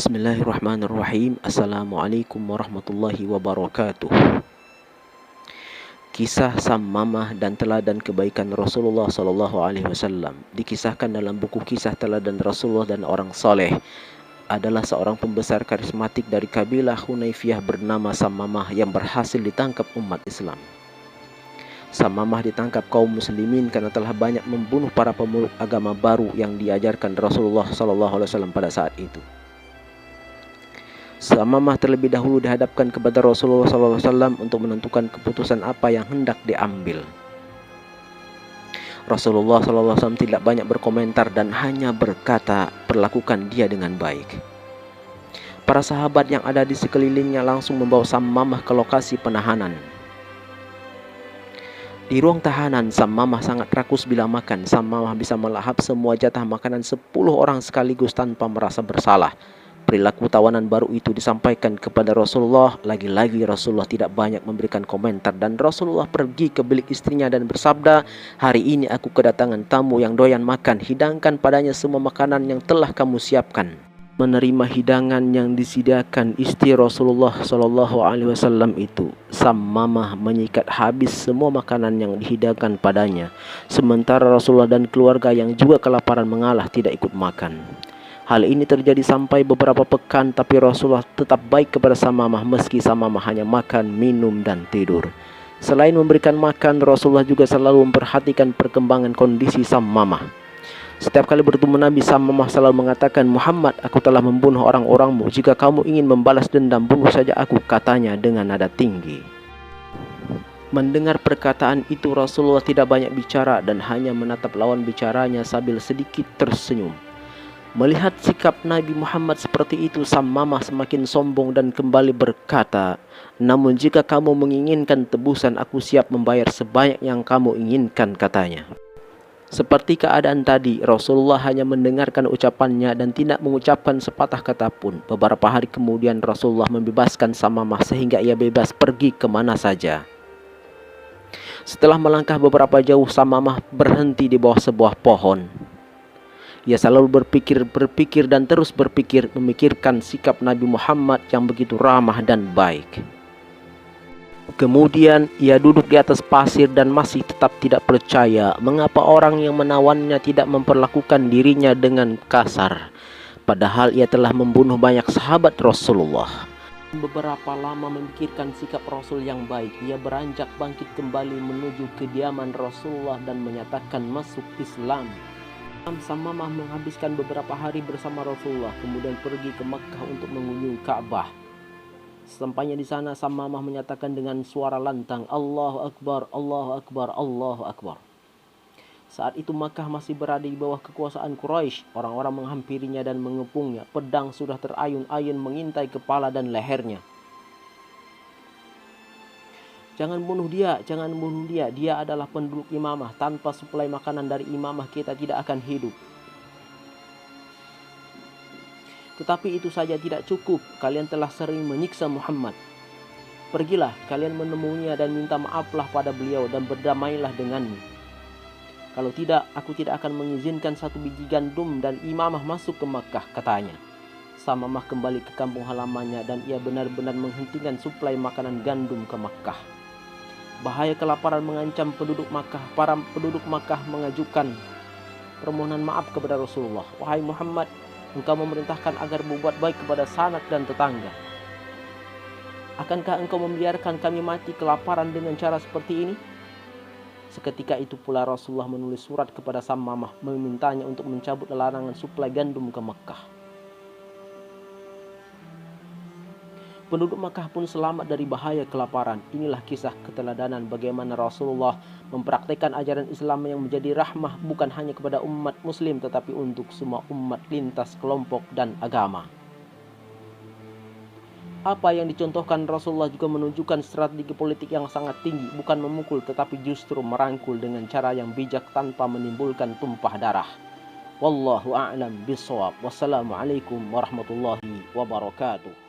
Bismillahirrahmanirrahim. Assalamualaikum warahmatullahi wabarakatuh. Kisah Sammamah dan teladan kebaikan Rasulullah SAW dikisahkan dalam buku Kisah Teladan Rasulullah dan Orang Saleh. Adalah seorang pembesar karismatik dari kabilah Hunaifiyah bernama Sammamah yang berhasil ditangkap umat Islam. Sammamah ditangkap kaum muslimin karena telah banyak membunuh para pemeluk agama baru yang diajarkan Rasulullah SAW pada saat itu. Sammamah terlebih dahulu dihadapkan kepada Rasulullah SAW untuk menentukan keputusan apa yang hendak diambil. Rasulullah SAW tidak banyak berkomentar dan hanya berkata, "Perlakukan dia dengan baik." Para sahabat yang ada di sekelilingnya langsung membawa Sammamah ke lokasi penahanan. Di ruang tahanan, Sammamah sangat rakus bila makan. Sammamah bisa melahap semua jatah makanan 10 orang sekaligus tanpa merasa bersalah. Perilaku tawanan baru itu disampaikan kepada Rasulullah. Lagi-lagi Rasulullah tidak banyak memberikan komentar dan Rasulullah pergi ke bilik istrinya dan bersabda, "Hari ini aku kedatangan tamu yang doyan makan. Hidangkan padanya semua makanan yang telah kamu siapkan." Menerima hidangan yang disediakan istri Rasulullah SAW itu, Sammamah menyikat habis semua makanan yang dihidangkan padanya. Sementara Rasulullah dan keluarga yang juga kelaparan mengalah tidak ikut makan. Hal ini terjadi sampai beberapa pekan, tapi Rasulullah tetap baik kepada Sammamah meski Sammamah hanya makan, minum, dan tidur. Selain memberikan makan, Rasulullah juga selalu memperhatikan perkembangan kondisi Sammamah. Setiap kali bertemu Nabi, Sammamah selalu mengatakan, "Muhammad, aku telah membunuh orang-orangmu. Jika kamu ingin membalas dendam, bunuh saja aku," katanya dengan nada tinggi. Mendengar perkataan itu, Rasulullah tidak banyak bicara dan hanya menatap lawan bicaranya sambil sedikit tersenyum. Melihat sikap Nabi Muhammad seperti itu, Sammamah semakin sombong dan kembali berkata, "Namun jika kamu menginginkan tebusan, aku siap membayar sebanyak yang kamu inginkan," katanya. Seperti keadaan tadi, Rasulullah hanya mendengarkan ucapannya dan tidak mengucapkan sepatah kata pun. Beberapa hari kemudian Rasulullah membebaskan Sammamah sehingga ia bebas pergi kemana saja. Setelah melangkah beberapa jauh, Sammamah berhenti di bawah sebuah pohon. Ia selalu berpikir dan terus berpikir, memikirkan sikap Nabi Muhammad yang begitu ramah dan baik. Kemudian ia duduk di atas pasir dan masih tetap tidak percaya mengapa orang yang menawannya tidak memperlakukan dirinya dengan kasar. Padahal ia telah membunuh banyak sahabat Rasulullah. Beberapa lama memikirkan sikap Rasul yang baik, ia beranjak bangkit kembali menuju kediaman Rasulullah dan menyatakan masuk Islam. Sammamah menghabiskan beberapa hari bersama Rasulullah, kemudian pergi ke Makkah untuk mengunjungi Ka'bah. Sesampainya di sana, Sammamah menyatakan dengan suara lantang, "Allahu Akbar, Allahu Akbar, Allahu Akbar." Saat itu Makkah masih berada di bawah kekuasaan Quraisy. Orang-orang menghampirinya dan mengepungnya. Pedang sudah terayun-ayun mengintai kepala dan lehernya. "Jangan bunuh dia, jangan bunuh dia. Dia adalah penduduk imamah. Tanpa suplai makanan dari imamah kita tidak akan hidup. Tetapi itu saja tidak cukup. Kalian telah sering menyiksa Muhammad. Pergilah, kalian menemuinya dan minta maaflah pada beliau dan berdamailah dengannya. Kalau tidak, aku tidak akan mengizinkan satu biji gandum dan imamah masuk ke Makkah," katanya. Sammamah kembali ke kampung halamannya dan ia benar-benar menghentikan suplai makanan gandum ke Makkah. Bahaya kelaparan mengancam penduduk Makkah. Para penduduk Makkah mengajukan permohonan maaf kepada Rasulullah. "Wahai Muhammad, engkau memerintahkan agar berbuat baik kepada sanak dan tetangga. Akankah engkau membiarkan kami mati kelaparan dengan cara seperti ini?" Seketika itu pula Rasulullah menulis surat kepada Sammamah memintanya untuk mencabut larangan suplai gandum ke Makkah. Penduduk Makkah pun selamat dari bahaya kelaparan. Inilah kisah keteladanan bagaimana Rasulullah mempraktikkan ajaran Islam yang menjadi rahmah bukan hanya kepada umat muslim tetapi untuk semua umat lintas kelompok dan agama. Apa yang dicontohkan Rasulullah juga menunjukkan strategi politik yang sangat tinggi, bukan memukul tetapi justru merangkul dengan cara yang bijak tanpa menimbulkan tumpah darah. Wallahu a'lam bishawab. Wassalamualaikum warahmatullahi wabarakatuh.